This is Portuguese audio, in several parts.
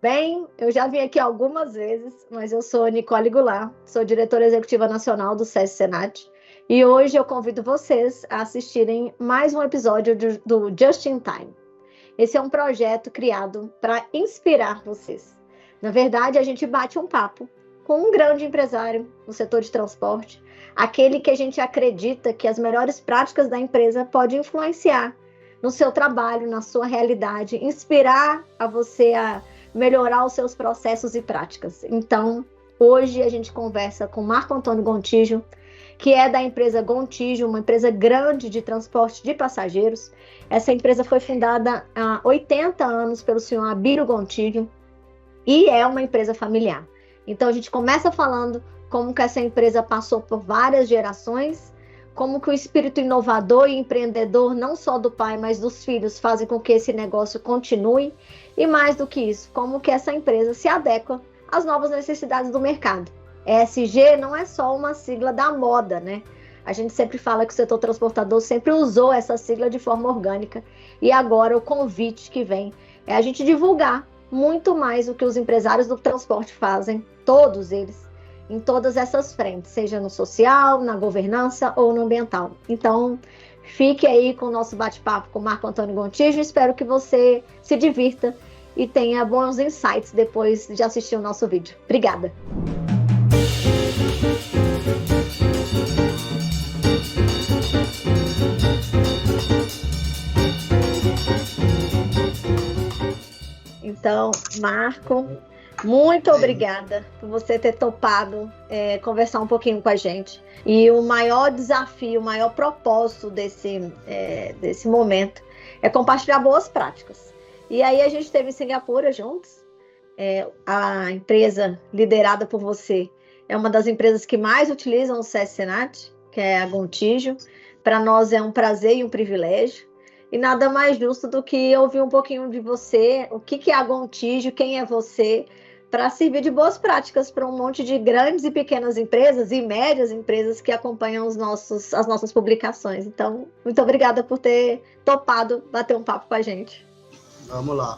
Bem, eu já vim aqui algumas vezes, mas eu sou Nicole Goulart, sou diretora executiva nacional do SESC Senat, e hoje eu convido vocês a assistirem mais um episódio do Just in Time. Esse é um projeto criado para inspirar vocês. Na verdade, a gente bate um papo com um grande empresário no setor de transporte, aquele que a gente acredita que as melhores práticas da empresa podem influenciar no seu trabalho, na sua realidade, inspirar a você a melhorar os seus processos e práticas. Então, hoje a gente conversa com Marco Antônio Gontijo, que é da empresa Gontijo, uma empresa grande de transporte de passageiros. Essa empresa foi fundada há 80 anos pelo senhor Abílio Gontijo e é uma empresa familiar. Então, a gente começa falando como que essa empresa passou por várias gerações, como que o espírito inovador e empreendedor, não só do pai, mas dos filhos, fazem com que esse negócio continue. E mais do que isso, como que essa empresa se adequa às novas necessidades do mercado. ESG não é só uma sigla da moda, né? A gente sempre fala que o setor transportador sempre usou essa sigla de forma orgânica. E agora o convite que vem é a gente divulgar muito mais o que os empresários do transporte fazem, todos eles, em todas essas frentes, seja no social, na governança ou no ambiental. Então, fique aí com o nosso bate-papo com o Marco Antônio Gontijo. Espero que você se divirta e tenha bons insights depois de assistir o nosso vídeo. Obrigada! Então, Marco, muito obrigada por você ter topado conversar um pouquinho com a gente. E o maior desafio, o maior propósito desse momento é compartilhar boas práticas. E aí a gente esteve em Singapura juntos. A empresa liderada por você é uma das empresas que mais utilizam o SESC Senat, que é a Gontijo. Para nós é um prazer e um privilégio. E nada mais justo do que ouvir um pouquinho de você, o que é a Gontijo, quem é você, para servir de boas práticas para um monte de grandes e pequenas empresas e médias empresas que acompanham as nossas publicações. Então, muito obrigada por ter topado bater um papo com a gente. Vamos lá.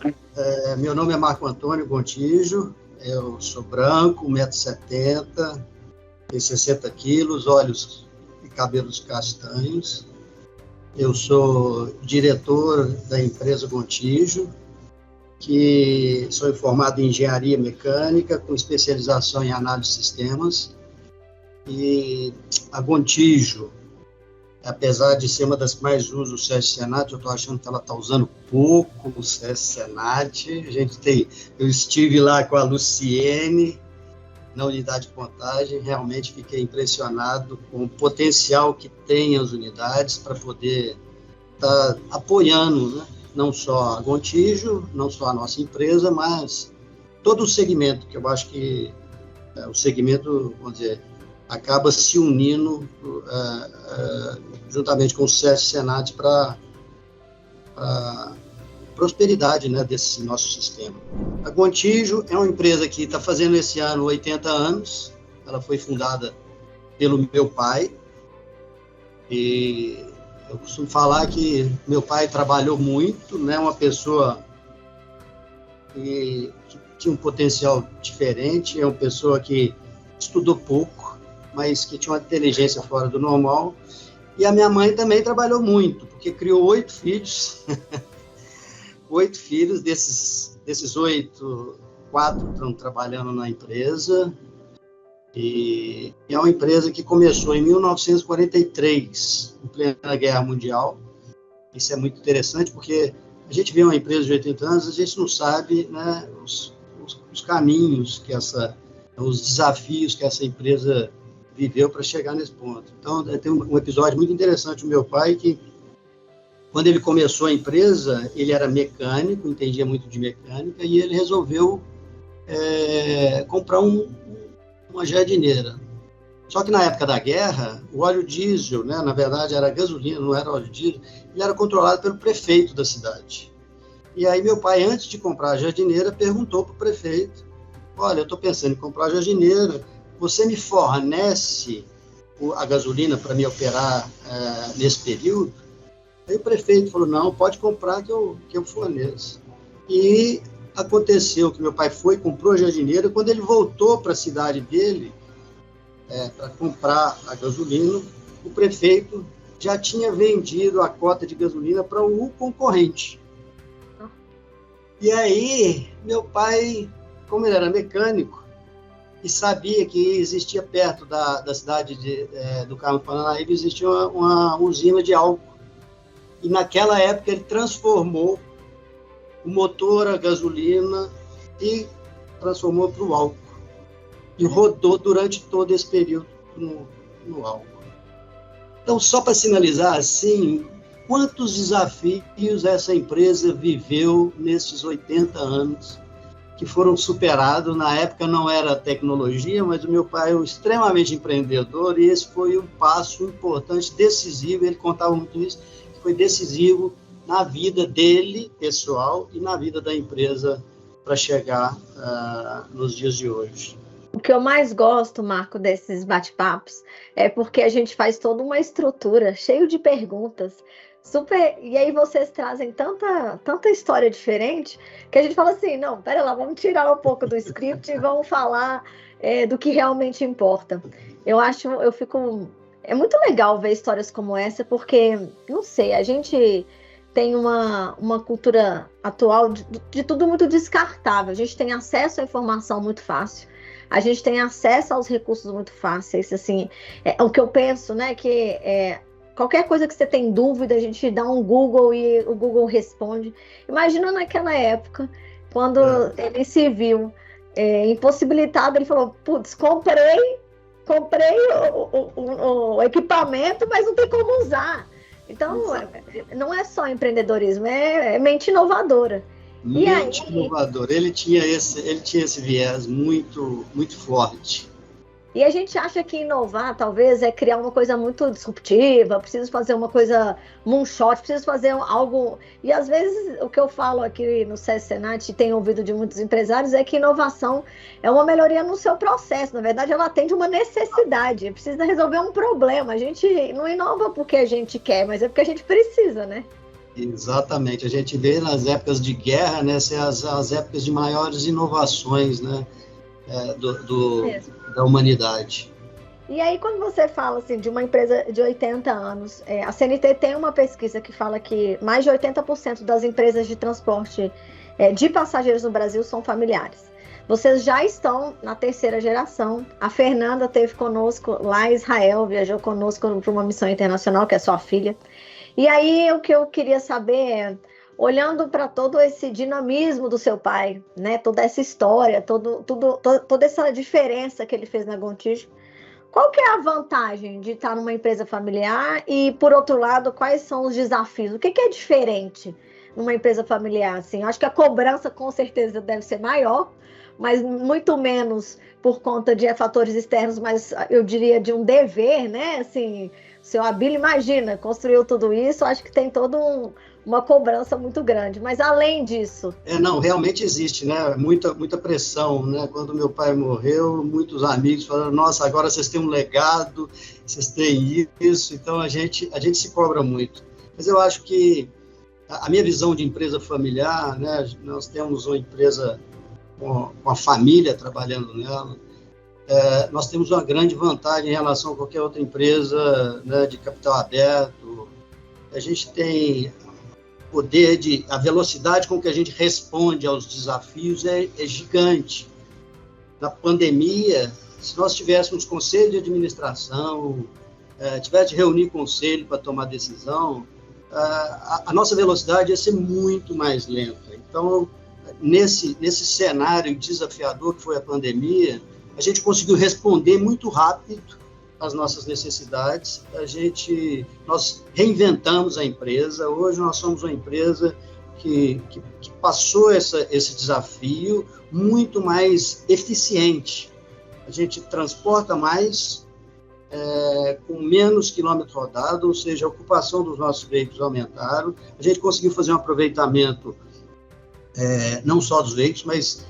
Meu nome é Marco Antônio Gontijo, eu sou branco, 1,70 m, tenho 60 quilos, olhos e cabelos castanhos. Eu sou diretor da empresa Gontijo, que sou formado em engenharia mecânica, com especialização em análise de sistemas. E a Gontijo, apesar de ser uma das que mais usa o SESC Senat, eu estou achando que ela está usando pouco o SESC Senat. Eu estive lá com a Luciene, na unidade de contagem, realmente fiquei impressionado com o potencial que tem as unidades para poder estar apoiando, né? Não só a Gontijo, não só a nossa empresa, mas todo o segmento, que eu acho que o segmento, vamos dizer, acaba se unindo juntamente com o SESC Senat para prosperidade, né, desse nosso sistema. A Gontijo é uma empresa que está fazendo esse ano 80 anos, ela foi fundada pelo meu pai, e eu costumo falar que meu pai trabalhou muito, né, uma pessoa que tinha um potencial diferente, é uma pessoa que estudou pouco, mas que tinha uma inteligência fora do normal, e a minha mãe também trabalhou muito, porque criou 8 filhos, 8 filhos, desses 8, 4 estão trabalhando na empresa, e é uma empresa que começou em 1943, em plena Guerra Mundial. Isso é muito interessante, porque a gente vê uma empresa de 80 anos, a gente não sabe, né, os caminhos, os desafios que essa empresa viveu para chegar nesse ponto. Então, tem um episódio muito interessante do meu pai, que quando ele começou a empresa, ele era mecânico, entendia muito de mecânica, e ele resolveu comprar uma jardineira. Só que na época da guerra, o óleo diesel, né, na verdade era gasolina, não era óleo diesel, ele era controlado pelo prefeito da cidade. E aí meu pai, antes de comprar a jardineira, perguntou para o prefeito: olha, eu estou pensando em comprar a jardineira, você me fornece a gasolina para me operar nesse período? Aí o prefeito falou: não, pode comprar que eu forneço. E aconteceu que meu pai comprou jardineira, quando ele voltou para a cidade dele, para comprar a gasolina, o prefeito já tinha vendido a cota de gasolina para o concorrente. E aí, meu pai, como ele era mecânico, e sabia que existia perto da cidade do Carmo Paranaíba, existia uma usina de álcool. E naquela época ele transformou o motor a gasolina e transformou para o álcool. E rodou durante todo esse período no álcool. Então, só para sinalizar assim, quantos desafios essa empresa viveu nesses 80 anos, que foram superados. Na época não era tecnologia, mas o meu pai é extremamente empreendedor e esse foi um passo importante, decisivo, ele contava muito isso, que foi decisivo na vida dele, pessoal, e na vida da empresa para chegar nos dias de hoje. O que eu mais gosto, Marco, desses bate-papos é porque a gente faz toda uma estrutura cheio de perguntas. E aí vocês trazem tanta história diferente que a gente fala assim, não, pera lá, vamos tirar um pouco do script e vamos falar do que realmente importa. É muito legal ver histórias como essa, porque, não sei, a gente tem uma cultura atual de tudo muito descartável. A gente tem acesso à informação muito fácil. A gente tem acesso aos recursos muito fáceis, assim, o que eu penso, né, que qualquer coisa que você tem dúvida, a gente dá um Google e o Google responde. Imagina naquela época, quando ele se viu impossibilitado, ele falou, putz, comprei o equipamento, mas não tem como usar. Então, não é só empreendedorismo, é mente inovadora. Mente inovadora. Ele tinha esse viés muito, muito forte. E a gente acha que inovar, talvez, é criar uma coisa muito disruptiva, preciso fazer uma coisa moonshot, preciso fazer algo... E, às vezes, o que eu falo aqui no SESI Senat, e tenho ouvido de muitos empresários, é que inovação é uma melhoria no seu processo. Na verdade, ela atende uma necessidade, precisa resolver um problema. A gente não inova porque a gente quer, mas é porque a gente precisa, né? Exatamente. A gente vê nas épocas de guerra, né, ser as épocas de maiores inovações, né, da humanidade. E aí, quando você fala assim, de uma empresa de 80 anos, a CNT tem uma pesquisa que fala que mais de 80% das empresas de transporte de passageiros no Brasil são familiares. Vocês já estão na terceira geração. A Fernanda esteve conosco lá em Israel, viajou conosco para uma missão internacional, que é sua filha. E aí, o que eu queria saber é, olhando para todo esse dinamismo do seu pai, né, toda essa história, toda essa diferença que ele fez na Gontijo, qual que é a vantagem de estar numa empresa familiar e, por outro lado, quais são os desafios? O que é diferente numa empresa familiar? Assim, eu acho que a cobrança, com certeza, deve ser maior, mas muito menos por conta de fatores externos, mas eu diria de um dever, né, assim... O seu Abílio, imagina, construiu tudo isso, acho que tem toda uma cobrança muito grande. Mas além disso... Não, realmente existe, né? Muita pressão, né? Quando meu pai morreu, muitos amigos falaram, nossa, agora vocês têm um legado, vocês têm isso, então a gente se cobra muito. Mas eu acho que a minha visão de empresa familiar, né? Nós temos uma empresa com a família trabalhando nela, nós temos uma grande vantagem em relação a qualquer outra empresa, né, de capital aberto. A gente tem poder a velocidade com que a gente responde aos desafios é gigante. Na pandemia, se nós tivéssemos conselho de administração, tivesse de reunir conselho para tomar decisão, a nossa velocidade ia ser muito mais lenta. Então, nesse cenário desafiador que foi a pandemia, a gente conseguiu responder muito rápido às nossas necessidades. Nós reinventamos a empresa. Hoje nós somos uma empresa que passou esse desafio muito mais eficiente. A gente transporta mais com menos quilômetros rodados, ou seja, a ocupação dos nossos veículos aumentaram. A gente conseguiu fazer um aproveitamento não só dos veículos, mas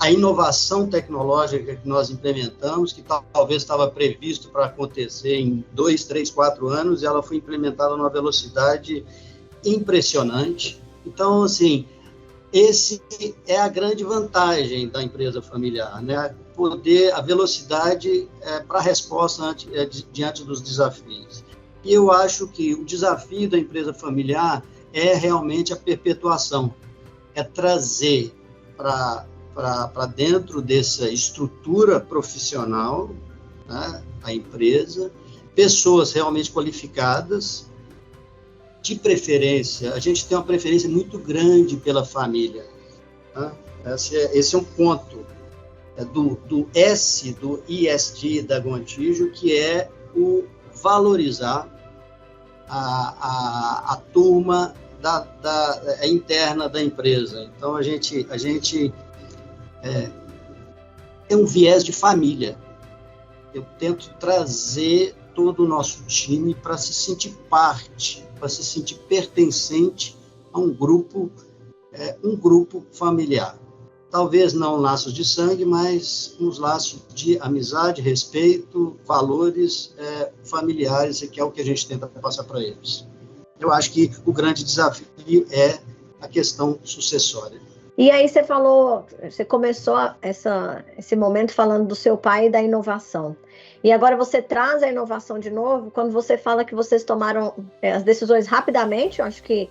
a inovação tecnológica que nós implementamos, que talvez estava previsto para acontecer em 2, 3, 4 anos, ela foi implementada numa velocidade impressionante. Então, assim, esse é a grande vantagem da empresa familiar, né? A velocidade para a resposta diante dos desafios. E eu acho que o desafio da empresa familiar é realmente a perpetuação, é trazer para dentro dessa estrutura profissional, né, a empresa, pessoas realmente qualificadas, de preferência, a gente tem uma preferência muito grande pela família. Tá? Esse é um ponto do ESG da Gontijo, que é o valorizar a turma interna da empresa. Então, a gente tem um viés de família. Eu tento trazer todo o nosso time para se sentir parte, para se sentir pertencente a um grupo familiar. Talvez não laços de sangue, mas uns laços de amizade, respeito, valores familiares, que é o que a gente tenta passar para eles. Eu acho que o grande desafio é a questão sucessória. E aí você começou esse momento falando do seu pai e da inovação. E agora você traz a inovação de novo, quando você fala que vocês tomaram as decisões rapidamente, eu acho que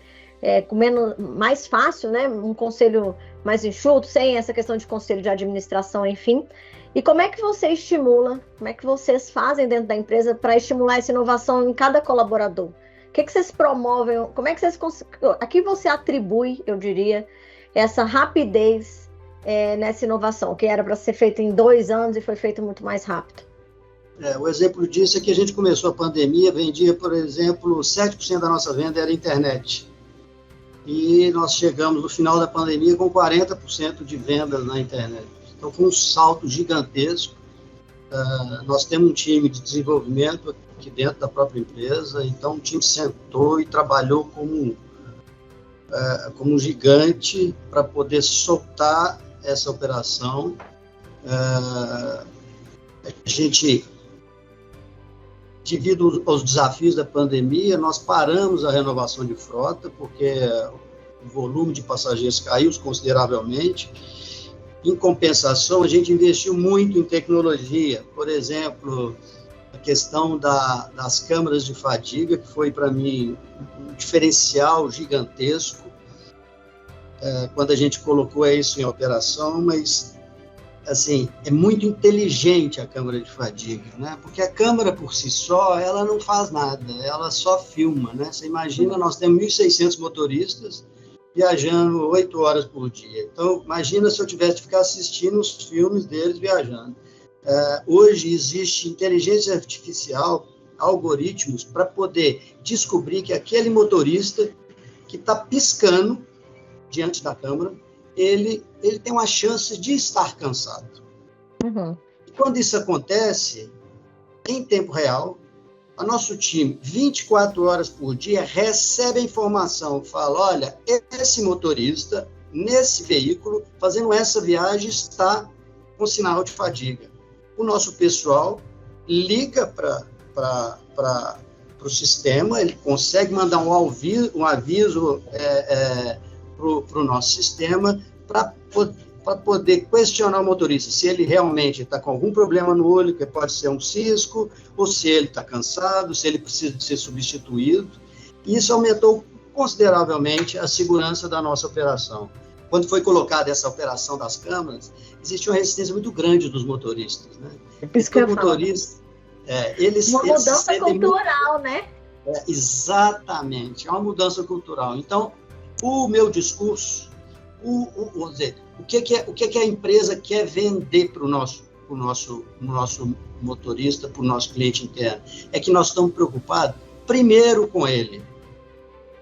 mais fácil, né? Um conselho mais enxuto, sem essa questão de conselho de administração, enfim. E como é que você estimula, como é que vocês fazem dentro da empresa para estimular essa inovação em cada colaborador? O que vocês promovem? Como é que a que você atribui, eu diria, essa rapidez nessa inovação, que era para ser feita em 2 anos e foi feita muito mais rápido? O exemplo disso é que a gente começou a pandemia, vendia, por exemplo, 7% da nossa venda era internet. E nós chegamos no final da pandemia com 40% de vendas na internet. Então foi um salto gigantesco. Nós temos um time de desenvolvimento aqui dentro da própria empresa, então o time sentou e trabalhou como um gigante para poder soltar essa operação. A gente, devido aos desafios da pandemia, nós paramos a renovação de frota, porque o volume de passageiros caiu consideravelmente. Em compensação, a gente investiu muito em tecnologia. Por exemplo, a questão das câmaras de fadiga, que foi, para mim, um diferencial gigantesco quando a gente colocou isso em operação, mas assim, é muito inteligente a câmara de fadiga, né? Porque a câmara por si só, ela não faz nada, ela só filma, né? Você imagina, nós temos 1.600 motoristas viajando 8 horas por dia. Então, imagina se eu tivesse que ficar assistindo os filmes deles viajando. Hoje existe inteligência artificial, algoritmos, para poder descobrir que aquele motorista que está piscando diante da câmera, ele tem uma chance de estar cansado. Uhum. E quando isso acontece, em tempo real, o nosso time, 24 horas por dia, recebe a informação, fala, olha, esse motorista, nesse veículo, fazendo essa viagem, está com sinal de fadiga. O nosso pessoal liga para o sistema, ele consegue mandar um aviso para o nosso sistema, para poder questionar o motorista se ele realmente está com algum problema no olho, que pode ser um cisco, ou se ele está cansado, se ele precisa de ser substituído. E isso aumentou consideravelmente a segurança da nossa operação. Quando foi colocada essa operação das câmaras, existe uma resistência muito grande dos motoristas, né? Porque o motorista, uma mudança cultural, né? Exatamente, é uma mudança cultural. Então, o meu discurso, vou dizer, o que a empresa quer vender para o nosso motorista, para o nosso cliente interno? É que nós estamos preocupados, primeiro com ele,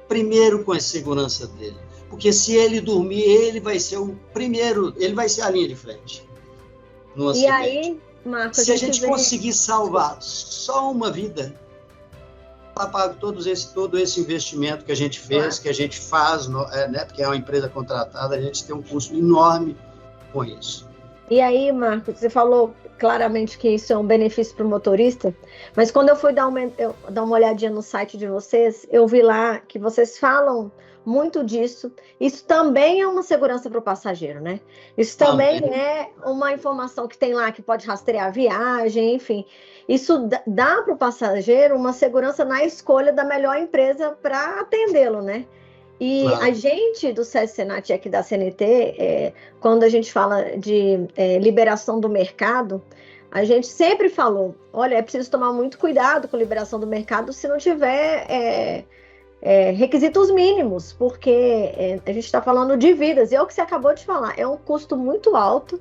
primeiro com a segurança dele. Porque se ele dormir, ele vai ser o primeiro, ele vai ser a linha de frente no acidente. E aí, Marcos, se a gente conseguir salvar só uma vida, está pago todo esse investimento que a gente fez, que a gente faz, né, porque é uma empresa contratada, a gente tem um custo enorme com isso. E aí, Marcos, você falou claramente que isso é um benefício para o motorista, mas quando eu fui dar uma olhadinha no site de vocês, eu vi lá que vocês falam muito disso. Isso também é uma segurança para o passageiro, né? Isso também é uma informação que tem lá que pode rastrear a viagem, enfim. Isso dá para o passageiro uma segurança na escolha da melhor empresa para atendê-lo, né? E a gente do SESI Senat aqui da CNT, quando a gente fala de liberação do mercado, a gente sempre falou, olha, é preciso tomar muito cuidado com liberação do mercado se não tiver requisitos mínimos, porque a gente está falando de vidas, e é o que você acabou de falar, é um custo muito alto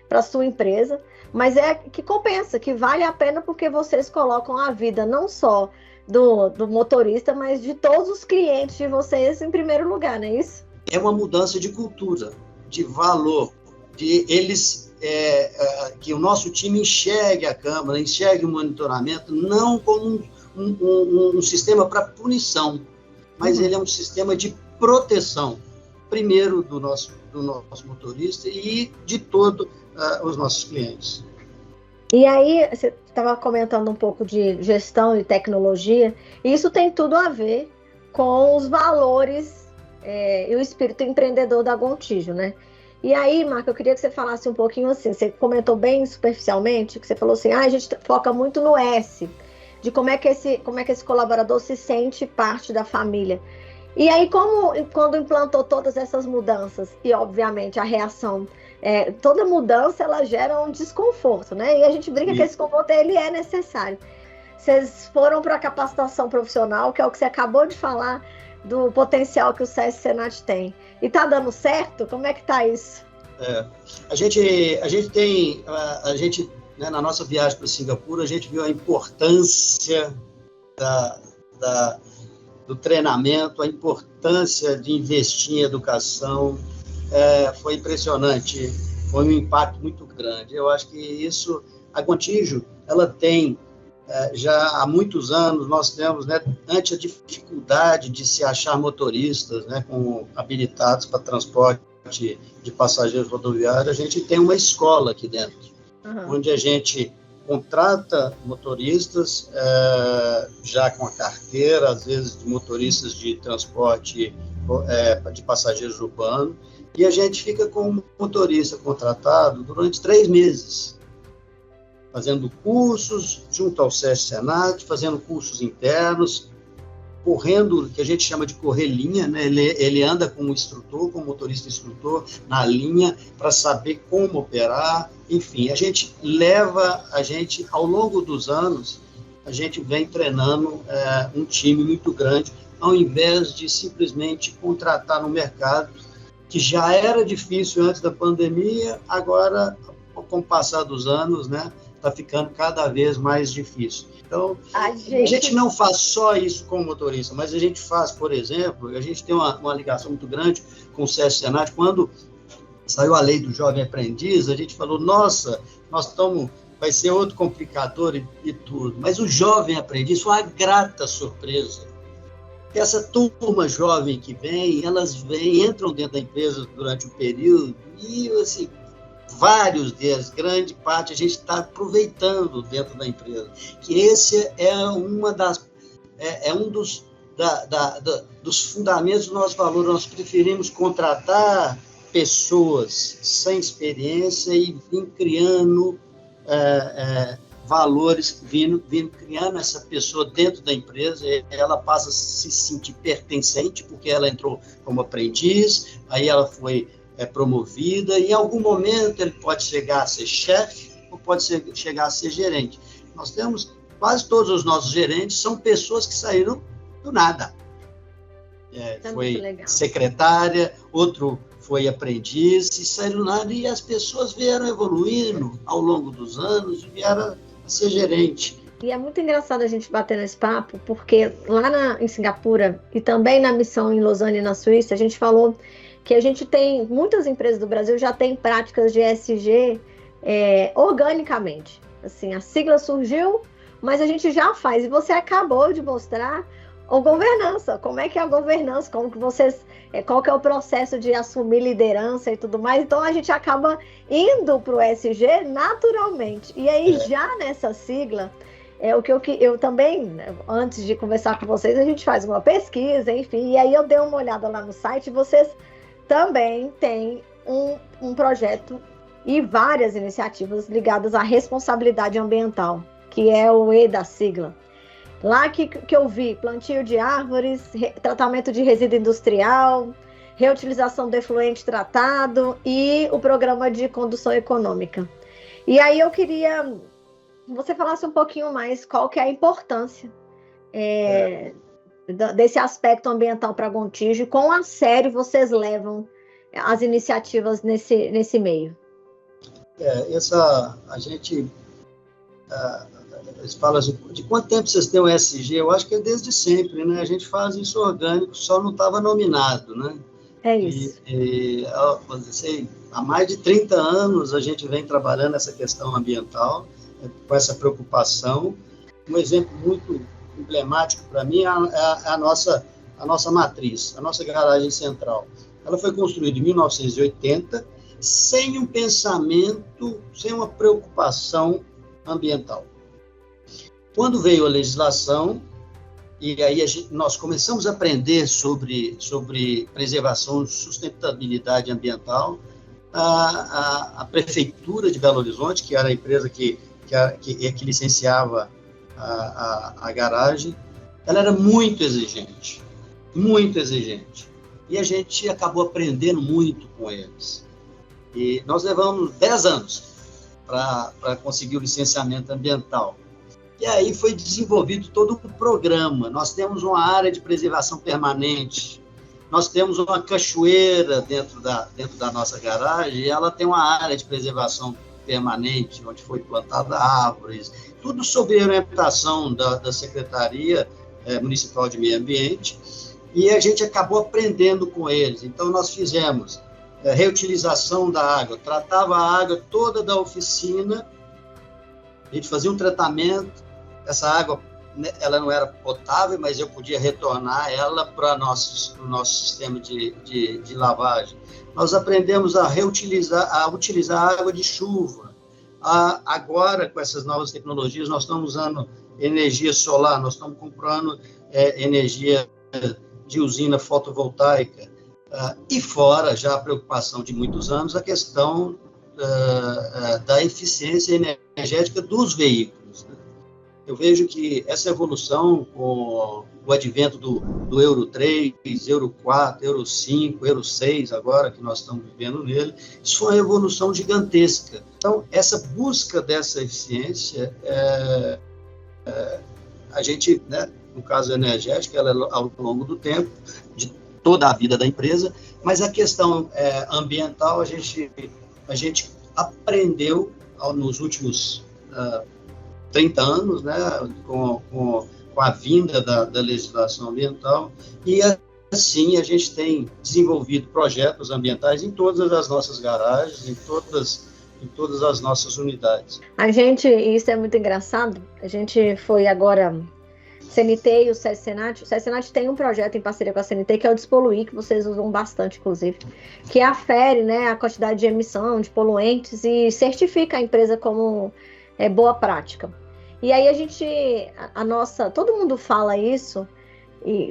para a sua empresa, mas é que compensa, que vale a pena porque vocês colocam a vida não só do motorista, mas de todos os clientes de vocês em primeiro lugar, não é isso? É uma mudança de cultura, de valor, de eles que o nosso time enxergue a câmara, enxergue o monitoramento, não como um sistema para punição, mas ele é um sistema de proteção, primeiro do nosso motorista e de todos os nossos clientes. E aí, você estava comentando um pouco de gestão e tecnologia, e isso tem tudo a ver com os valores e o espírito empreendedor da Gontijo, né? E aí, Marco, eu queria que você falasse um pouquinho assim, você comentou bem superficialmente, que você falou assim, a gente foca muito no S, de como é que esse colaborador se sente parte da família. E aí, quando implantou todas essas mudanças, e obviamente a reação, toda mudança ela gera um desconforto, né? E a gente brinca que esse desconforto ele é necessário. Vocês foram para a capacitação profissional, que é o que você acabou de falar, do potencial que o SESI Senat tem. E está dando certo? Como é que está isso? A gente tem, né, na nossa viagem para Singapura, a gente viu a importância do treinamento, a importância de investir em educação. Foi impressionante, foi um impacto muito grande. Eu acho que isso, a Gontijo, ela tem, já há muitos anos, nós temos, né, ante a dificuldade de se achar motoristas, né, habilitados para transporte de passageiros rodoviários, a gente tem uma escola aqui dentro, onde a gente contrata motoristas já com a carteira, às vezes de motoristas de transporte de passageiros urbanos, e a gente fica com um motorista contratado durante 3 meses, fazendo cursos junto ao SESI Senat, fazendo cursos internos, correndo, que a gente chama de correr linha, né? Ele anda com o instrutor, com o motorista instrutor, na linha, para saber como operar. Enfim, ao longo dos anos, a gente vem treinando um time muito grande, ao invés de simplesmente contratar no mercado, que já era difícil antes da pandemia, agora, com o passar dos anos, né, está ficando cada vez mais difícil. Então, a gente não faz só isso com o motorista, mas a gente faz, por exemplo, a gente tem uma ligação muito grande com o SESI Senat. Quando saiu a lei do jovem aprendiz, a gente falou, nossa, vai ser outro complicador e tudo. Mas o jovem aprendiz foi uma grata surpresa. Essa turma jovem que vem, entram dentro da empresa durante o período e, assim, vários deles, grande parte, a gente está aproveitando dentro da empresa. Que esse é um dos fundamentos do nosso valor. Nós preferimos contratar pessoas sem experiência e vir criando valores, vindo criando essa pessoa dentro da empresa. Ela passa a se sentir pertencente, porque ela entrou como aprendiz, aí ela foi promovida, e em algum momento ele pode chegar a ser chefe ou pode chegar a ser gerente. Nós temos, quase todos os nossos gerentes são pessoas que saíram do nada. Foi secretária, outro foi aprendiz, e saíram do nada, e as pessoas vieram evoluindo ao longo dos anos e vieram a ser gerente. E é muito engraçado a gente bater nesse papo, porque lá em Singapura e também na missão em Lausanne, na Suíça, a gente falou que a gente tem, muitas empresas do Brasil já têm práticas de ESG organicamente. Assim, a sigla surgiu, mas a gente já faz. E você acabou de mostrar Ou governança, como é que é a governança, como que vocês, qual que é o processo de assumir liderança e tudo mais. Então a gente acaba indo para o ESG naturalmente. E aí já nessa sigla, o que eu também, antes de conversar com vocês, a gente faz uma pesquisa, enfim, e aí eu dei uma olhada lá no site, vocês também têm um projeto e várias iniciativas ligadas à responsabilidade ambiental, que é o E da sigla. Lá que eu vi plantio de árvores, tratamento de resíduo industrial, reutilização do efluente tratado e o programa de condução econômica. E aí eu queria que você falasse um pouquinho mais qual que é a importância desse aspecto ambiental para Gontijo e quão a sério vocês levam as iniciativas nesse meio. A gente fala assim, de quanto tempo vocês têm o ESG? Eu acho que é desde sempre, né? A gente faz isso orgânico, só não estava nominado, né? É isso. Há mais de 30 anos a gente vem trabalhando essa questão ambiental, com essa preocupação. Um exemplo muito emblemático para mim é a nossa matriz, a nossa garagem central. Ela foi construída em 1980, sem um pensamento, sem uma preocupação ambiental. Quando veio a legislação, e aí nós começamos a aprender sobre preservação e sustentabilidade ambiental, a Prefeitura de Belo Horizonte, que era a empresa que licenciava a garagem, ela era muito exigente, muito exigente. E a gente acabou aprendendo muito com eles. E nós levamos 10 anos para conseguir o licenciamento ambiental. E aí foi desenvolvido todo um programa. Nós temos uma área de preservação permanente, nós temos uma cachoeira dentro da nossa garagem, e ela tem uma área de preservação permanente, onde foi plantada árvores, tudo sob orientação da Secretaria Municipal de Meio Ambiente, e a gente acabou aprendendo com eles. Então, nós fizemos reutilização da água, tratava a água toda da oficina, a gente fazia um tratamento, essa água, ela não era potável, mas eu podia retornar ela para o nosso sistema de lavagem. Nós aprendemos a utilizar a água de chuva. Agora, com essas novas tecnologias, nós estamos usando energia solar, nós estamos comprando energia de usina fotovoltaica. E fora, já a preocupação de muitos anos, a questão da eficiência energética dos veículos. Né? Eu vejo que essa evolução, com o advento do Euro 3, Euro 4, Euro 5, Euro 6, agora que nós estamos vivendo nele, isso foi uma evolução gigantesca. Então, essa busca dessa eficiência, a gente, né, no caso energético, ela é ao longo do tempo, de toda a vida da empresa, mas a questão ambiental, a gente aprendeu nos últimos 30 anos, né, com a vinda da legislação ambiental, e assim a gente tem desenvolvido projetos ambientais em todas as nossas garagens, em todas as nossas unidades. Isso é muito engraçado, a gente foi agora, CNT e o SESI Senat. O SESI Senat tem um projeto em parceria com a CNT, que é o Despoluir, que vocês usam bastante, inclusive, que afere, né, a quantidade de emissão de poluentes e certifica a empresa como boa prática. E aí todo mundo fala isso, e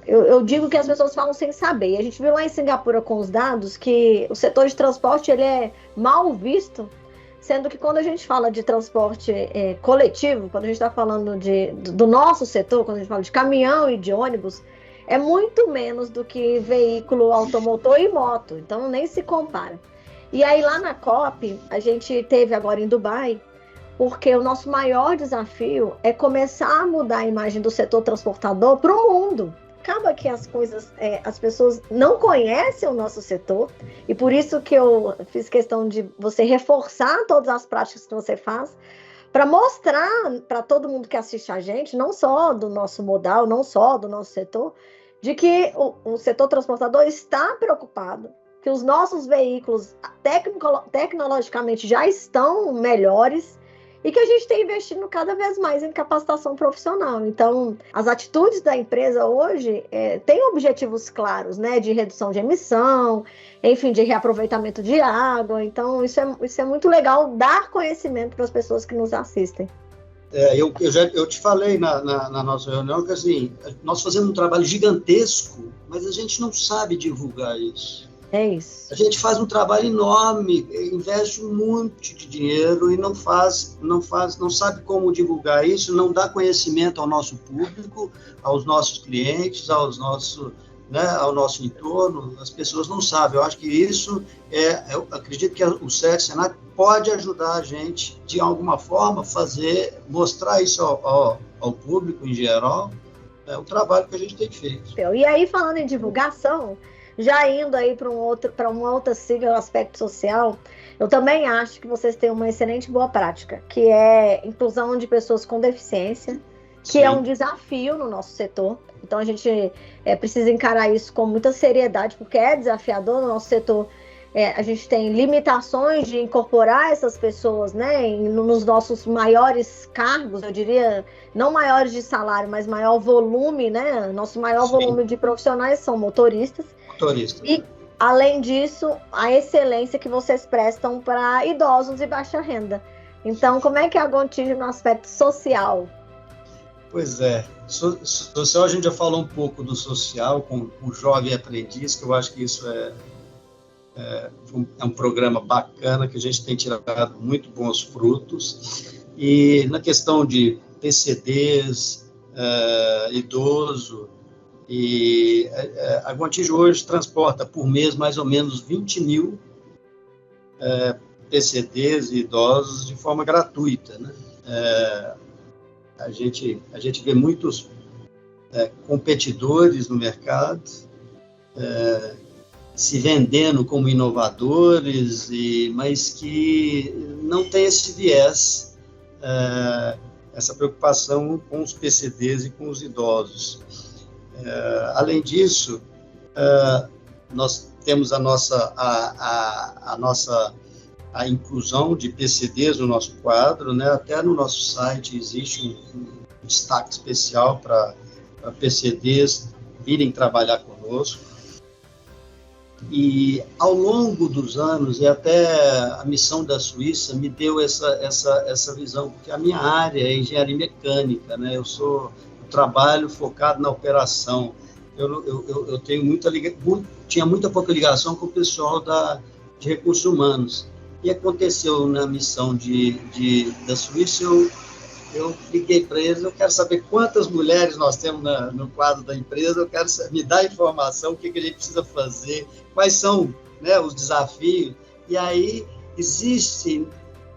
eu digo que as pessoas falam sem saber. E a gente viu lá em Singapura com os dados que o setor de transporte ele é mal visto, sendo que quando a gente fala de transporte coletivo, quando a gente está falando do nosso setor, quando a gente fala de caminhão e de ônibus, é muito menos do que veículo automotor e moto, então nem se compara. E aí lá na COP, a gente teve agora em Dubai, porque o nosso maior desafio é começar a mudar a imagem do setor transportador para o mundo. Acaba que as pessoas não conhecem o nosso setor, e por isso que eu fiz questão de você reforçar todas as práticas que você faz, para mostrar para todo mundo que assiste a gente, não só do nosso modal, não só do nosso setor, de que o setor transportador está preocupado, que os nossos veículos tecnologicamente já estão melhores, e que a gente tem investido cada vez mais em capacitação profissional. Então, as atitudes da empresa hoje têm objetivos claros, né, de redução de emissão, enfim, de reaproveitamento de água. Então, isso é muito legal, dar conhecimento para as pessoas que nos assistem. Eu te falei na nossa reunião que assim, nós fazemos um trabalho gigantesco, mas a gente não sabe divulgar isso. É isso. A gente faz um trabalho enorme, investe muito de dinheiro e não sabe como divulgar isso, não dá conhecimento ao nosso público, aos nossos clientes, ao nosso entorno. As pessoas não sabem. Eu acho que isso eu acredito que o SESC Senat pode ajudar a gente de alguma forma mostrar isso ao público em geral, o trabalho que a gente tem feito. E aí, falando em divulgação, já indo aí para uma outra sigla, o aspecto social, eu também acho que vocês têm uma excelente boa prática, que é inclusão de pessoas com deficiência, que Sim. É um desafio no nosso setor. Então, a gente precisa encarar isso com muita seriedade, porque é desafiador no nosso setor. A gente tem limitações de incorporar essas pessoas, né, nos nossos maiores cargos, eu diria, não maiores de salário, mas maior volume, né? Nosso maior Sim. volume de profissionais são motoristas. E, além disso, a excelência que vocês prestam para idosos e baixa renda. Então, como é que é a Gontijo no aspecto social? Pois é. Social, a gente já falou um pouco do social, com o Jovem Aprendiz, que eu acho que isso é um programa bacana, que a gente tem tirado muito bons frutos. E na questão de PCDs, idoso, e a Gontijo hoje transporta por mês mais ou menos 20 mil PCDs e idosos de forma gratuita, né? A gente vê muitos competidores no mercado se vendendo como inovadores, mas que não tem esse viés, essa preocupação com os PCDs e com os idosos. Além disso, nós temos a inclusão de PCDs no nosso quadro, né? Até no nosso site existe um destaque especial para PCDs virem trabalhar conosco. E ao longo dos anos, e até a missão da Suíça me deu essa visão, porque a minha área é engenharia mecânica, né? Eu trabalho focado na operação. Eu tinha muita pouca ligação com o pessoal de recursos humanos. E aconteceu na missão da Suíça, eu liguei para eles, eu quero saber quantas mulheres nós temos no quadro da empresa, eu quero me dar informação, o que a gente precisa fazer, quais são, né, os desafios. E aí existe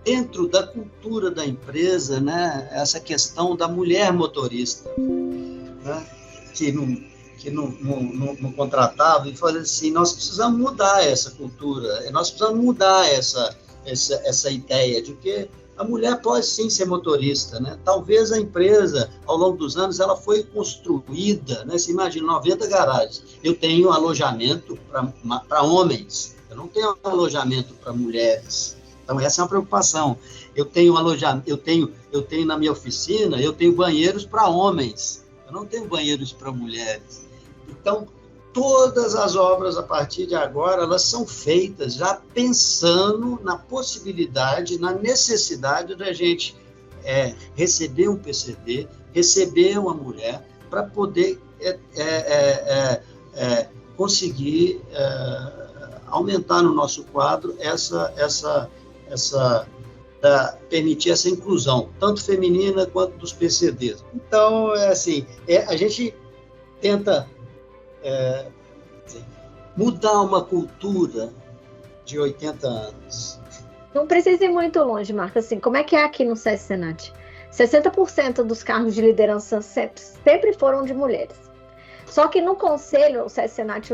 dentro da cultura da empresa, né, essa questão da mulher motorista, né, que não contratava, e falei assim, nós precisamos mudar essa cultura, nós precisamos mudar essa ideia de que a mulher pode sim ser motorista, né? Talvez a empresa, ao longo dos anos, ela foi construída, né? Você imagina, 90 garagens. Eu tenho alojamento para homens, eu não tenho alojamento para mulheres. Então, essa é uma preocupação. Eu tenho na minha oficina, eu tenho banheiros para homens, eu não tenho banheiros para mulheres. Então, todas as obras, a partir de agora, elas são feitas já pensando na possibilidade, na necessidade da gente receber um PCD, receber uma mulher, para poder conseguir aumentar no nosso quadro permitir essa inclusão, tanto feminina quanto dos PCDs. Então, a gente tenta mudar uma cultura de 80 anos. Não precisa ir muito longe, Marco. Assim, como é que é aqui no SESC Senat? 60% dos cargos de liderança sempre foram de mulheres. Só que no conselho, o SESC Senat,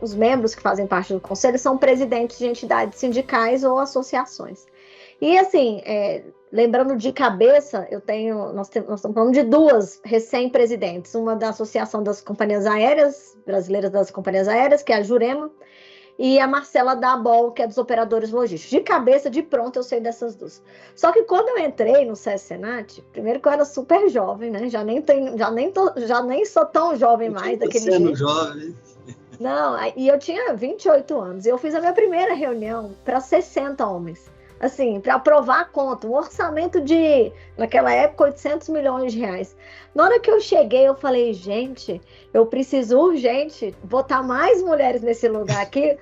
os membros que fazem parte do conselho são presidentes de entidades sindicais ou associações. E assim, lembrando de cabeça, nós estamos falando de duas recém-presidentes, uma da Associação das Companhias Aéreas, Brasileiras das Companhias Aéreas, que é a Jurema, e a Marcela da ABOL, que é dos operadores logísticos. De cabeça, de pronto, eu sei dessas duas. Só que quando eu entrei no SESI Senat, primeiro que eu era super jovem, né? Já nem sou tão jovem mais daquele jeito. Sendo jovem. Não, e eu tinha 28 anos. E eu fiz a minha primeira reunião para 60 homens. Assim, para aprovar a conta, um orçamento de, naquela época, 800 milhões de reais. Na hora que eu cheguei, eu falei, gente, eu preciso urgente botar mais mulheres nesse lugar aqui.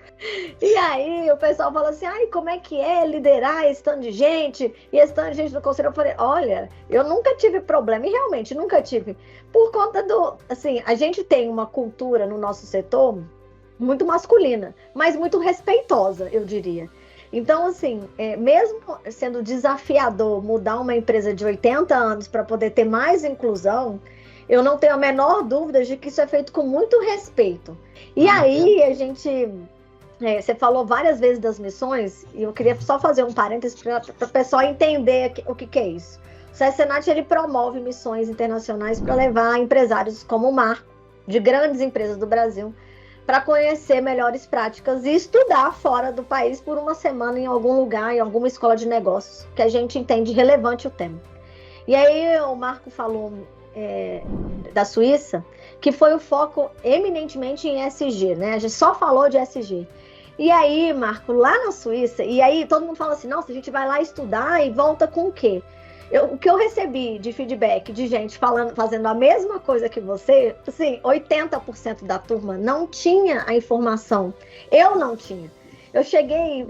E aí o pessoal falou assim, ai, como é que é liderar esse tanto de gente? E esse tanto de gente no conselho. Eu falei, olha, eu nunca tive problema, e realmente nunca tive. Por conta assim, a gente tem uma cultura no nosso setor muito masculina, mas muito respeitosa, eu diria. Então, assim, mesmo sendo desafiador mudar uma empresa de 80 anos para poder ter mais inclusão, eu não tenho a menor dúvida de que isso é feito com muito respeito. E aí, a gente... você falou várias vezes das missões, e eu queria só fazer um parênteses para o pessoal entender o que é isso. O SESI Senat, ele promove missões internacionais para levar empresários como o Marco, de grandes empresas do Brasil, para conhecer melhores práticas e estudar fora do país por uma semana em algum lugar, em alguma escola de negócios, que a gente entende relevante o tema. E aí o Marco falou da Suíça, que foi o foco eminentemente em ESG, né? A gente só falou de ESG. E aí, Marco, lá na Suíça, e aí todo mundo fala assim, nossa, a gente vai lá estudar e volta com o quê? O que eu recebi de feedback de gente fazendo a mesma coisa que você, assim, 80% da turma não tinha a informação. Eu não tinha. Eu cheguei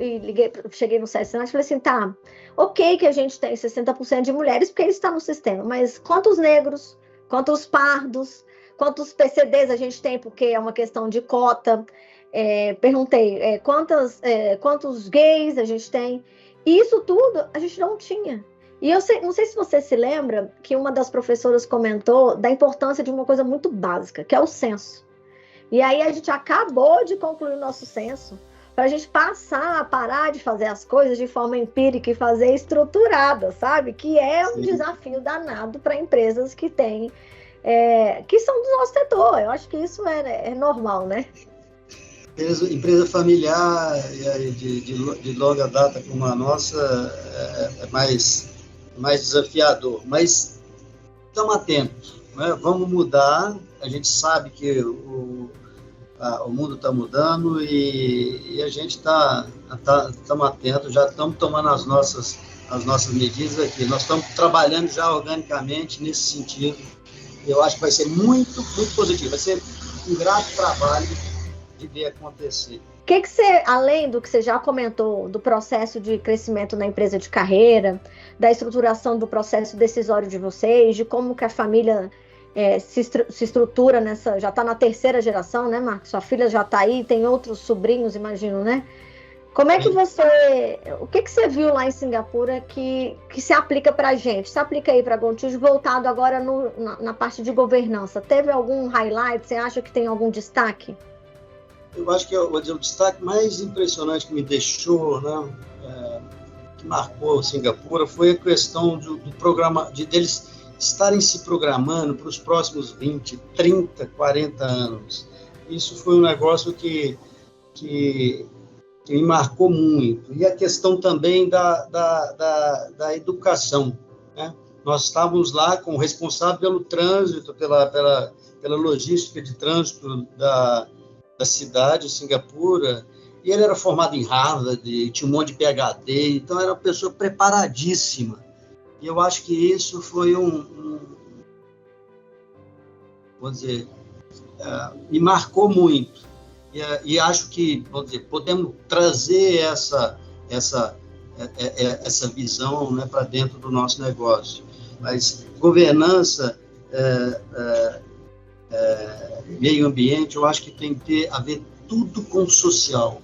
no SESI Senat e falei assim, tá, ok que a gente tem 60% de mulheres, porque isso está no sistema, mas quantos negros, quantos pardos, quantos PCDs a gente tem, porque é uma questão de cota? Perguntei, quantos gays a gente tem? E isso tudo a gente não tinha. E eu não sei se você se lembra que uma das professoras comentou da importância de uma coisa muito básica, que é o censo. E aí a gente acabou de concluir o nosso censo para a gente passar a parar de fazer as coisas de forma empírica e fazer estruturada, sabe? Que é um desafio danado para empresas que têm, que são do nosso setor. Eu acho que isso é normal, né? Empresa familiar de longa data como a nossa é mais desafiador, mas estamos atentos, né? Vamos mudar, a gente sabe que o mundo está mudando e a gente estamos atentos, já estamos tomando as nossas medidas aqui, nós estamos trabalhando já organicamente nesse sentido. Eu acho que vai ser muito, muito positivo, vai ser um grato trabalho de ver acontecer. O que você, além do que você já comentou, do processo de crescimento na empresa de carreira, da estruturação do processo decisório de vocês, de como que a família se estrutura nessa... Já está na terceira geração, né, Marcos? Sua filha já está aí, tem outros sobrinhos, imagino, né? Como é que você... O que você viu lá em Singapura que se aplica para a gente? Se aplica aí para a Gontijo, voltado agora na parte de governança. Teve algum highlight? Você acha que tem algum destaque? Eu acho que o destaque mais impressionante que me deixou, né, que marcou Singapura, foi a questão do programa, deles estarem se programando para os próximos 20, 30, 40 anos. Isso foi um negócio que me marcou muito. E a questão também da educação, né? Nós estávamos lá com o responsável pelo trânsito, pela logística de trânsito da cidade, Singapura, e ele era formado em Harvard, tinha um monte de PhD, então era uma pessoa preparadíssima. E eu acho que isso foi me marcou muito. E acho que, podemos trazer essa visão, né, para dentro do nosso negócio. Mas governança, meio ambiente, eu acho que tem que ter a ver tudo com o social,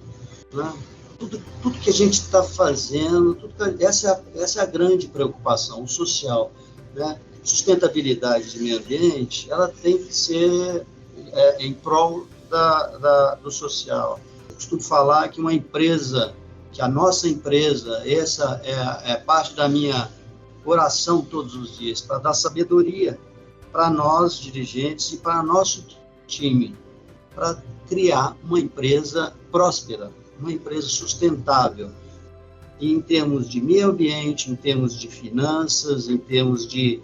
né? Tudo que a gente está fazendo, essa é a grande preocupação, o social, né? Sustentabilidade de meio ambiente, ela tem que ser em prol do social. Eu costumo falar que que a nossa empresa, essa é parte da minha oração todos os dias, para dar sabedoria para nós, dirigentes, e para nosso time. para criar uma empresa próspera, uma empresa sustentável, em termos de meio ambiente, em termos de finanças, em termos de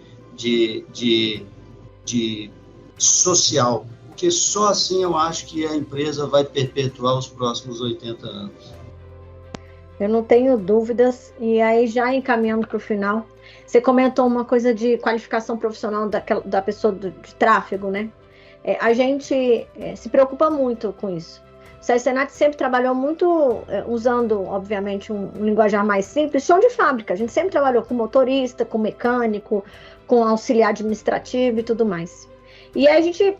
social, porque só assim eu acho que a empresa vai perpetuar os próximos 80 anos. Eu não tenho dúvidas, e aí já encaminhando para o final, você comentou uma coisa de qualificação profissional da pessoa de tráfego, né? A gente se preocupa muito com isso. O SESI Senat sempre trabalhou muito usando, obviamente, um linguajar mais simples, chão de fábrica. A gente sempre trabalhou com motorista, com mecânico, com auxiliar administrativo e tudo mais. E aí a gente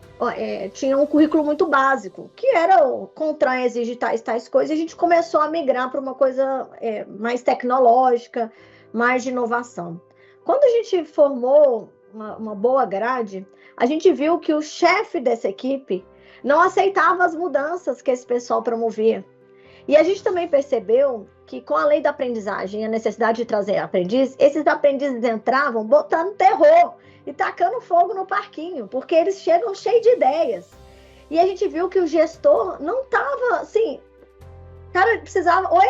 tinha um currículo muito básico, que era o CONTRAN exige tais coisas, e a gente começou a migrar para uma coisa mais tecnológica, mais de inovação. Quando a gente formou uma boa grade, a gente viu que o chefe dessa equipe não aceitava as mudanças que esse pessoal promovia. E a gente também percebeu que com a lei da aprendizagem, a necessidade de trazer aprendiz, esses aprendizes entravam botando terror e tacando fogo no parquinho, porque eles chegam cheios de ideias. E a gente viu que o gestor não estava, assim, cara, precisava, ou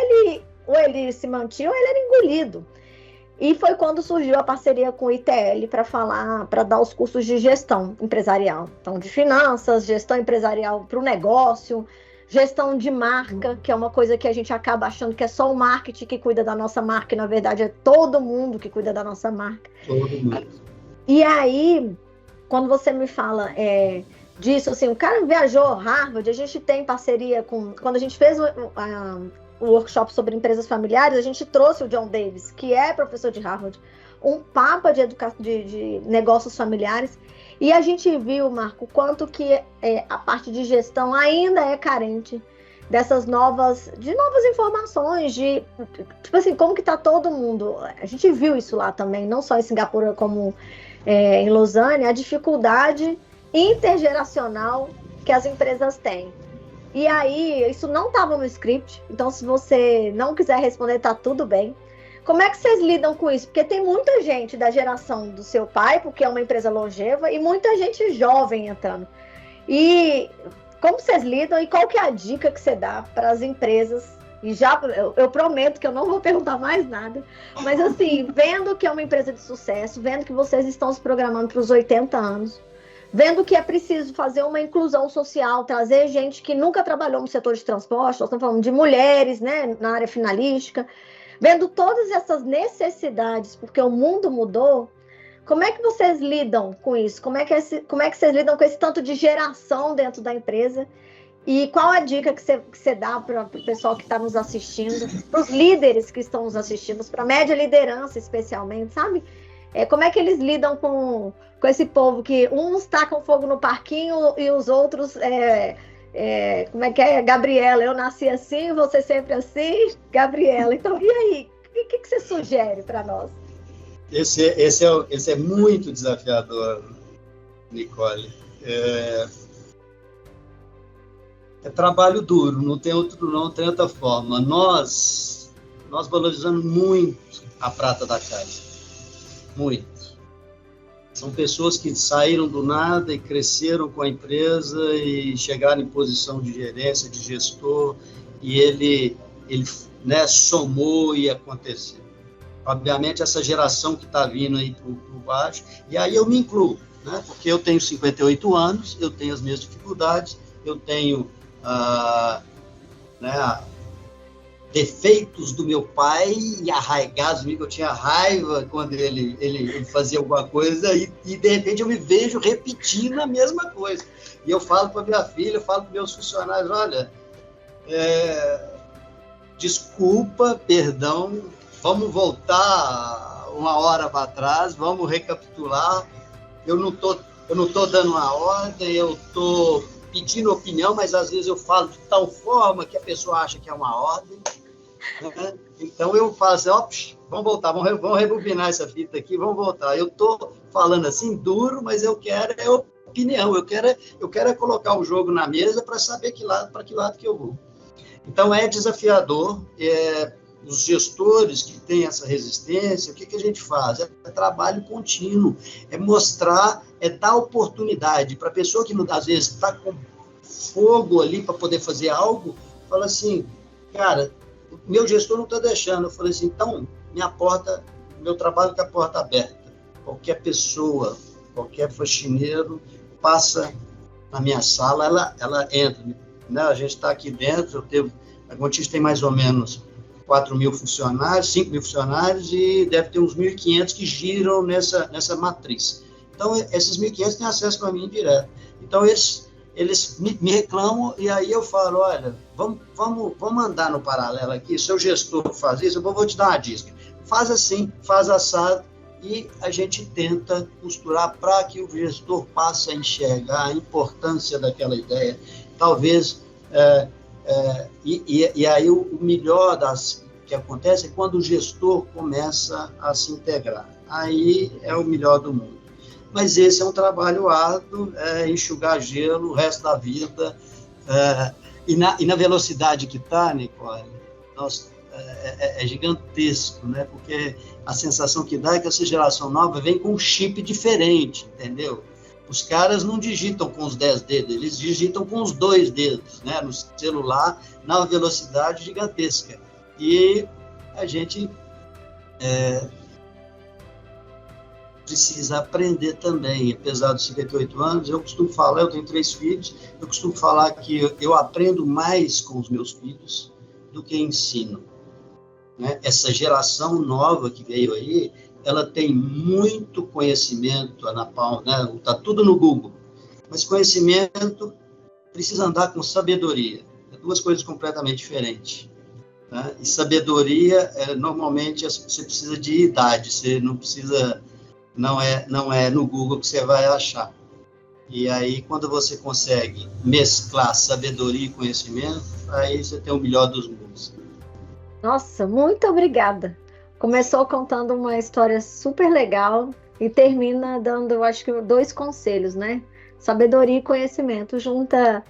ele se mantinha ou ele era engolido. E foi quando surgiu a parceria com o ITL para dar os cursos de gestão empresarial. Então, de finanças, gestão empresarial para o negócio, gestão de marca, que é uma coisa que a gente acaba achando que é só o marketing que cuida da nossa marca, e na verdade é todo mundo que cuida da nossa marca. Todo mundo. E aí, quando você me fala disso, assim, o cara viajou a Harvard, a gente tem parceria com... Quando a gente fez o workshop sobre empresas familiares, a gente trouxe o John Davis, que é professor de Harvard, um papa de negócios familiares, e a gente viu, Marco, quanto que a parte de gestão ainda é carente dessas novas informações, tipo assim, como que tá todo mundo. A gente viu isso lá também, não só em Singapura como em Lausanne, a dificuldade intergeracional que as empresas têm. E aí, isso não estava no script, então se você não quiser responder, tá tudo bem. Como é que vocês lidam com isso? Porque tem muita gente da geração do seu pai, porque é uma empresa longeva, e muita gente jovem entrando. E como vocês lidam e qual que é a dica que você dá para as empresas? E já eu prometo que eu não vou perguntar mais nada, mas assim, vendo que é uma empresa de sucesso, vendo que vocês estão se programando para os 80 anos, vendo que é preciso fazer uma inclusão social, trazer gente que nunca trabalhou no setor de transporte, nós estamos falando de mulheres, né, na área finalística, vendo todas essas necessidades, porque o mundo mudou, como é que vocês lidam com isso? Como é que vocês lidam com esse tanto de geração dentro da empresa? E qual a dica que você dá para o pessoal que está nos assistindo, para os líderes que estão nos assistindo, para a média liderança especialmente, sabe? Como é que eles lidam com esse povo que uns tacam fogo no parquinho e os outros, como é que é? Gabriela, eu nasci assim, você sempre assim, Gabriela. Então, e aí? O que você sugere para nós? Esse é muito desafiador, Nicole. É trabalho duro, não tem outra forma. Nós valorizamos muito a prata da casa. Muito. São pessoas que saíram do nada e cresceram com a empresa e chegaram em posição de gerência, de gestor, e ele né, somou e aconteceu. Obviamente, essa geração que está vindo aí por baixo, e aí eu me incluo, né, porque eu tenho 58 anos, eu tenho as minhas dificuldades, eu tenho defeitos do meu pai e arraigados, eu tinha raiva quando ele fazia alguma coisa e de repente eu me vejo repetindo a mesma coisa. E eu falo para minha filha, eu falo para meus funcionários, olha, desculpa, perdão, vamos voltar uma hora para trás, vamos recapitular, eu não tô dando uma ordem, eu estou pedindo opinião, mas às vezes eu falo de tal forma que a pessoa acha que é uma ordem. Né? Então eu falo assim, vamos voltar, vamos rebobinar essa fita aqui, vamos voltar. Eu estou falando assim duro, mas eu quero opinião, eu quero colocar o jogo na mesa para saber para que lado que eu vou. Então é desafiador, os gestores que têm essa resistência, o que a gente faz? É trabalho contínuo, é mostrar, é dar oportunidade para a pessoa que às vezes está com fogo ali para poder fazer algo, fala assim, cara, meu gestor não está deixando. Eu falei assim, então, meu trabalho com a porta aberta. Qualquer pessoa, qualquer faxineiro passa na minha sala, ela entra. Né? A gente está aqui dentro, a Gontijo tem mais ou menos 4.000 funcionários, 5.000 funcionários, e deve ter uns 1.500 que giram nessa matriz. Então, esses 1.500 têm acesso para mim direto. Então, eles me reclamam, e aí eu falo, olha, vamos andar no paralelo aqui, se o gestor faz isso, eu vou te dar uma dica. Faz assim, faz assado, e a gente tenta costurar para que o gestor passe a enxergar a importância daquela ideia. Talvez, e aí o melhor que acontece é quando o gestor começa a se integrar. Aí é o melhor do mundo. Mas esse é um trabalho árduo, enxugar gelo o resto da vida. E na velocidade que está, Nicole, é gigantesco, né? Porque a sensação que dá é que essa geração nova vem com um chip diferente, entendeu? Os caras não digitam com os 10 dedos, eles digitam com os 2 dedos, né? No celular, na velocidade gigantesca. E a gente precisa aprender também, apesar dos 58 anos, eu costumo falar, eu tenho 3 filhos, eu costumo falar que eu aprendo mais com os meus filhos do que ensino. Né? Essa geração nova que veio aí, ela tem muito conhecimento, Ana Paula, né? Está tudo no Google, mas conhecimento precisa andar com sabedoria, é 2 coisas completamente diferentes. Né? E sabedoria, normalmente, você precisa de idade, você não precisa... Não é no Google que você vai achar. E aí, quando você consegue mesclar sabedoria e conhecimento, aí você tem o melhor dos mundos. Nossa, muito obrigada. Começou contando uma história super legal e termina dando, eu acho que 2 conselhos, né? Sabedoria e conhecimento. Junta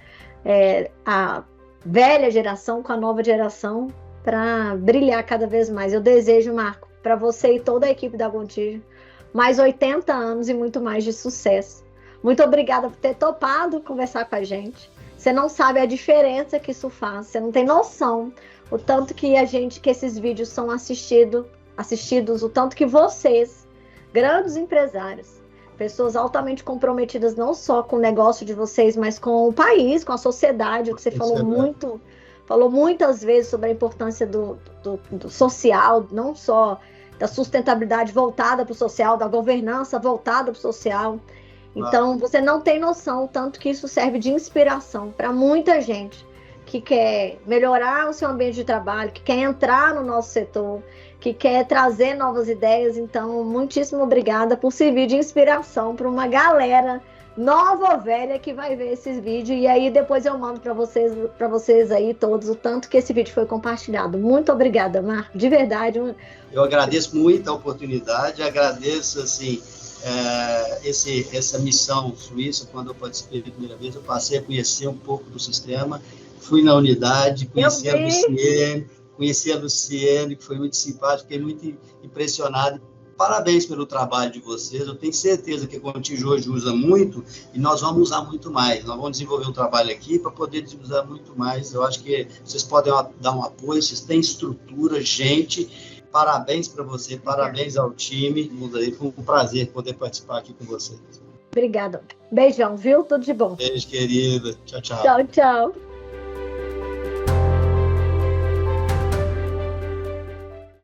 a velha geração com a nova geração para brilhar cada vez mais. Eu desejo, Marco, para você e toda a equipe da Gontijo, mais 80 anos e muito mais de sucesso. Muito obrigada por ter topado conversar com a gente. Você não sabe a diferença que isso faz, você não tem noção o tanto que esses vídeos são assistidos, o tanto que vocês, grandes empresários, pessoas altamente comprometidas não só com o negócio de vocês, mas com o país, com a sociedade, o que você falou muitas vezes sobre a importância do social, não só da sustentabilidade voltada para o social, da governança voltada para o social. Então, você não tem noção o tanto que isso serve de inspiração para muita gente que quer melhorar o seu ambiente de trabalho, que quer entrar no nosso setor, que quer trazer novas ideias. Então, muitíssimo obrigada por servir de inspiração para uma galera nova ou velha que vai ver esses vídeos. E aí, depois eu mando para vocês aí todos o tanto que esse vídeo foi compartilhado. Muito obrigada, Marco, de verdade. Eu agradeço muito a oportunidade, agradeço, assim, essa missão suíça. Quando eu participei pela primeira vez, eu passei a conhecer um pouco do sistema, fui na unidade, conheci a Luciene, que foi muito simpática, fiquei muito impressionado. Parabéns pelo trabalho de vocês, eu tenho certeza que a Gontijo hoje usa muito e nós vamos usar muito mais. Nós vamos desenvolver um trabalho aqui para poder usar muito mais. Eu acho que vocês podem dar um apoio, vocês têm estrutura, gente. Parabéns para você, parabéns ao time. Foi um prazer poder participar aqui com vocês. Obrigada. Beijão, viu? Tudo de bom. Beijo, querida. Tchau, tchau. Tchau, tchau.